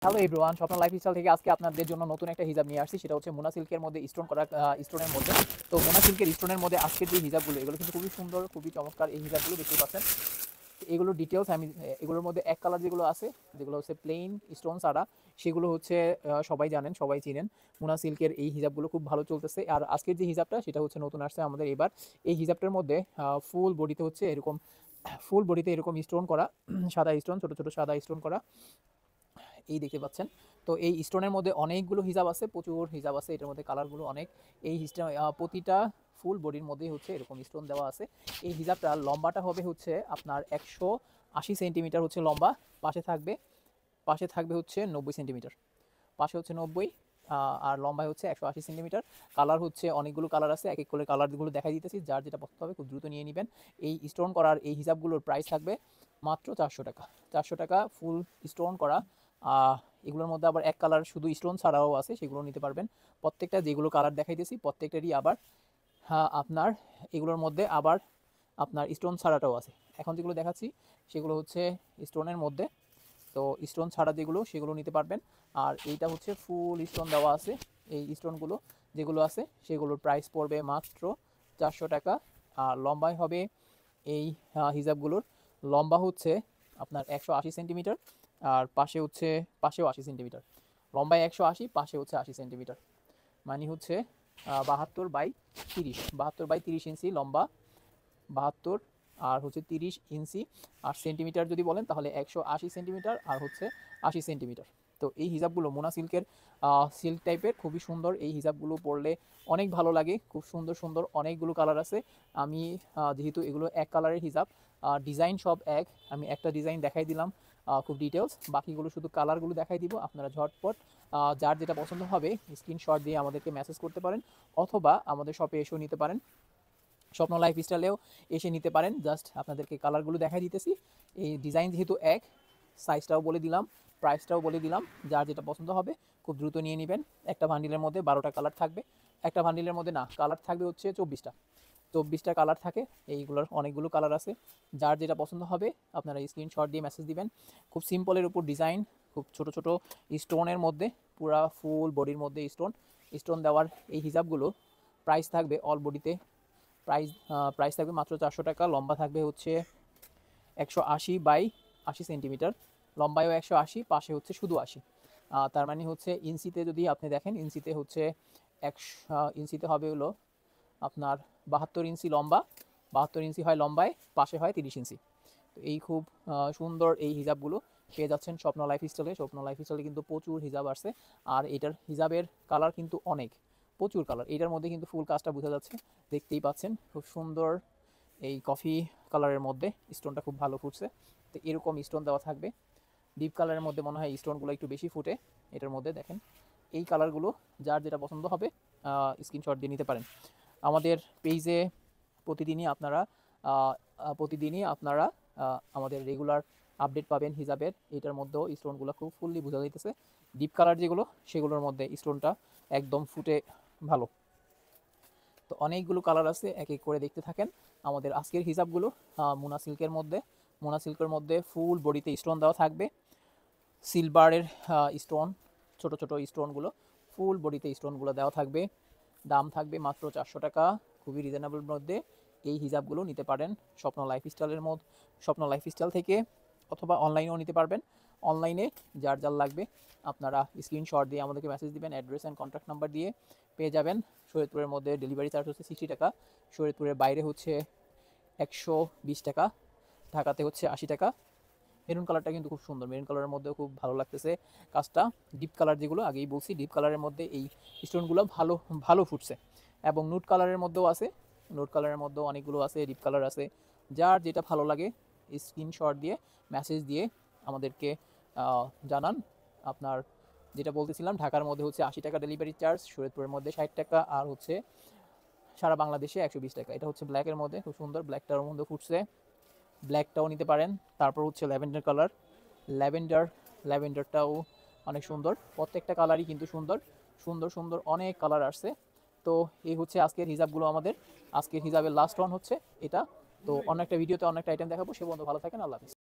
Hello everyone, স্বপ্ন lifestyle থেকে আজকে আপনাদের জন্য নতুন একটা হিজাব নিয়ে আসছি। সেটা হচ্ছে মোনা সিল্কের মধ্যে স্টোন করা, স্টোনের মধ্যে। তো মোনা সিল্কের স্টোনের মধ্যে আজকের যে হিজাবগুলো, এগুলো কিন্তু খুবই সুন্দর, খুবই চমৎকার। এই হিজাবগুলো দেখতে পাচ্ছেন, এগুলো ডিটেলস আমি এগুলোর মধ্যে এক কালার যেগুলো আছে, যেগুলো হচ্ছে প্লেন স্টোন ছাড়া, সেগুলো হচ্ছে সবাই জানেন, সবাই চিনেন। মোনা সিল্কের এই হিজাবগুলো খুব ভালো চলতেছে। আর আজকের যে হিজাবটা, সেটা হচ্ছে নতুন আসছে আমাদের এবার। এই হিজাবটার মধ্যে ফুল বডিতে হচ্ছে এরকম, ফুল বডিতে এরকম স্টোন করা, সাদা স্টোন, ছোট ছোট সাদা স্টোন করা, এই দেখতে পাচ্ছেন। তো এই স্টোনের মধ্যে অনেকগুলো হিজাব আছে, প্রচুর হিজাব আছে এটার মধ্যে, কালারগুলো অনেক। এই প্রতিটা ফুল বডির মধ্যেই হচ্ছে এরকম স্টোন দেওয়া আছে। এই হিজাবটা লম্বাটা হবে হচ্ছে আপনার 180 সেন্টিমিটার হচ্ছে লম্বা। পাশে থাকবে হচ্ছে 90 সেন্টিমিটার, পাশে হচ্ছে 90, আর লম্বায় হচ্ছে 180 সেন্টিমিটার। কালার হচ্ছে অনেকগুলো কালার আছে, এক এক করে কালারগুলো দেখাই দিতেছি। যার যেটা পছন্দ হবে খুব দ্রুত নিয়ে নেবেন। এই স্টোন করার এই হিজাবগুলোর প্রাইস থাকবে মাত্র 400 টাকা। 400 টাকা ফুল স্টোন করা। আহ, এগুলোর মধ্যে আবার এক কালার শুধু স্টোন ছাড়াও আছে, সেগুলো নিতে পারবেন। প্রত্যেকটা যেগুলো কালার দেখাইতেছি প্রত্যেকটারই আবার আপনার এগুলোর মধ্যে আবার আপনার স্টোন ছাড়াটাও আছে। এখন যেগুলো দেখাচ্ছি সেগুলো হচ্ছে স্টোনের মধ্যে। তো স্টোন ছাড়া যেগুলো, সেগুলো নিতে পারবেন। আর এইটা হচ্ছে ফুল স্টোন দেওয়া আছে। এই স্টোনগুলো যেগুলো আছে সেগুলোর প্রাইস পড়বে মাত্র 400 টাকা। আর লম্বায় হবে এই হিজাবগুলোর লম্বা হচ্ছে আপনার 180 সেন্টিমিটার, আর পাশেও 80 সেন্টিমিটার। লম্বায় 180, পাশে হচ্ছে 80 সেন্টিমিটার, মানে হচ্ছে 72 বাই 30 লম্বা, 72 আর হচ্ছে 30 ইঞ্চি। আর সেন্টিমিটার যদি বলেন তাহলে 180 সেন্টিমিটার আর হচ্ছে 80 সেন্টিমিটার। তো এই হিজাবগুলো মোনা সিল্কের, সিল্ক টাইপের, খুবই সুন্দর। এই হিজাবগুলো পরলে অনেক ভালো লাগে, খুব সুন্দর সুন্দর অনেকগুলো কালার আছে। আমি যেহেতু এগুলো এক কালারের হিজাব, ডিজাইন সব এক, আমি একটা ডিজাইন দেখাই দিলাম খুব ডিটেলস, বাকিগুলো শুধু কালারগুলো দেখাই দিব। আপনারা ঝটপট যার যেটা পছন্দ হবে স্ক্রিনশট দিয়ে আমাদেরকে মেসেজ করতে পারেন, অথবা আমাদের শপে এসেও নিতে পারেন, স্বপ্ন লাইফস্টাইলেও এসে নিতে পারেন। জাস্ট আপনাদেরকে কালারগুলো দেখাই দিতেছি। এই ডিজাইন যেহেতু এক, সাইজটাও বলে দিলাম, প্রাইসটাও বলে দিলাম। যার যেটা পছন্দ হবে খুব দ্রুত নিয়ে নেবেন। একটা বান্ডিলের মধ্যে 12টা কালার থাকবে, একটা বান্ডিলের মধ্যে না, কালার থাকবে হচ্ছে 24টা কালার থাকে। এইগুলোর অনেকগুলো কালার আছে। যার যেটা পছন্দ হবে আপনারা স্ক্রিনশট দিয়ে মেসেজ দিবেন। খুব সিম্পলের উপর ডিজাইন, খুব ছোট ছোট স্টোনের মধ্যে, পুরা ফুল বডির মধ্যে স্টোন দেওয়ার এই হিজাবগুলো প্রাইস থাকবে অল বডিতে, প্রাইস থাকবে মাত্র 400 টাকা। লম্বা থাকবে হচ্ছে 180 বাই 80 সেন্টিমিটার, লম্বায়ও 180, পাশে হচ্ছে শুধু 80। তার মানে হচ্ছে ইঞ্চিতে যদি আপনি দেখেন, ইঞ্চিতে হচ্ছে 100 ইঞ্চিতে হবে হলো আপনার 72 ইঞ্চি লম্বা, 72 ইঞ্চি হয় লম্বায়, পাশে হয় 30 ইঞ্চি। তো এই খুব সুন্দর এই হিজাবগুলো পেয়ে যাচ্ছেন স্বপ্ন লাইফস্টাইলে। স্বপ্ন লাইফস্টাইলে কিন্তু প্রচুর হিজাব আসছে। আর এটার হিজাবের কালার কিন্তু অনেক, প্রচুর কালার। এটার মধ্যে কিন্তু ফুল কাজটা বোঝা যাচ্ছে, দেখতেই পাচ্ছেন খুব সুন্দর। এই কফি কালারের মধ্যে স্টোনটা খুব ভালো ফুটছে। তো এরকম স্টোন দেওয়া থাকবে। ডিপ কালারের মধ্যে মনে হয় স্টোনগুলো একটু বেশি ফুটে এটার মধ্যে, দেখেন। এই কালারগুলো যার যেটা পছন্দ হবে স্ক্রিনশট দিয়ে নিতে পারেন। আমাদের পেজে প্রতিদিনই আপনারা আহ, প্রতিদিনই আপনারা আমাদের রেগুলার আপডেট পাবেন হিজাবের। এটার মধ্যেও স্টোনগুলো খুব ফুললি বোঝা যাইতেছে। ডিপ কালার যেগুলো, সেগুলোর মধ্যে স্টোনটা একদম ফুটে ভালো। তো অনেকগুলো কালার আছে, এক এক করে দেখতে থাকেন। আমাদের আজকের হিজাবগুলো মোনা সিল্কের মধ্যে ফুল বডিতে স্টোন দেওয়া থাকবে। সিলভারের স্টোন, ছোট ছোট স্টোনগুলো, ফুল বডিতে স্টোনগুলো দেওয়া থাকবে। দাম থাকবে মাত্র 400 টাকা, খুবই রিজনেবল মধ্যে। এই হিজাবগুলো নিতে পারেন স্বপ্ন লাইফস্টাইল থেকে, অথবা অনলাইনেও নিতে পারবেন। অনলাইনে যার যার লাগবে আপনারা স্ক্রিনশট দিয়ে আমাদেরকে মেসেজ দিবেন, অ্যাড্রেস অ্যান্ড কন্ট্যাক্ট নাম্বার দিয়ে পেয়ে যাবেন। শরীয়তপুরের মধ্যে ডেলিভারি চার্জ হচ্ছে 60 টাকা, শরীয়তপুরের বাইরে হচ্ছে 120 টাকা, ঢাকাতে হচ্ছে 80 টাকা। মেরুন কালারটা কিন্তু খুব সুন্দর, মেরুন কালারের মধ্যেও খুব ভালো লাগতেছে কাজটা। ডিপ কালার যেগুলো, আগেই বলছি, ডিপ কালারের মধ্যে এই স্টোনগুলো ভালো ভালো ফুটছে। এবং নুট কালারের মধ্যেও আছে, নুট কালারের মধ্যেও অনেকগুলো আছে, ডিপ কালার আছে। যার যেটা ভালো লাগে স্ক্রিনশট দিয়ে মেসেজ দিয়ে আমাদেরকে জানান। আপনার যেটা বলতেছিলাম, ঢাকার মধ্যে হচ্ছে 80 টাকা ডেলিভারি চার্জ, শরীয়তপুরের মধ্যে 60 টাকা, আর হচ্ছে সারা বাংলাদেশে 120 টাকা। এটা হচ্ছে ব্ল্যাকের মধ্যে, খুব সুন্দর, ব্ল্যাকটার মধ্যে ফুটছে, ব্ল্যাকটাও নিতে পারেন। তারপর হচ্ছে ল্যাভেন্ডার কালার, ল্যাভেন্ডার ল্যাভেন্ডারটাও অনেক সুন্দর। প্রত্যেকটা কালারই কিন্তু সুন্দর, সুন্দর সুন্দর অনেক কালার আসছে। তো এই হচ্ছে আজকের হিজাবগুলো আমাদের। আজকের হিজাবের লাস্ট ওয়ান হচ্ছে এটা। তো অন্য একটা ভিডিওতে অন্য একটা আইটেম দেখাবো। সে পর্যন্ত ভালো থাকেন, আল্লাহ হাফিজ।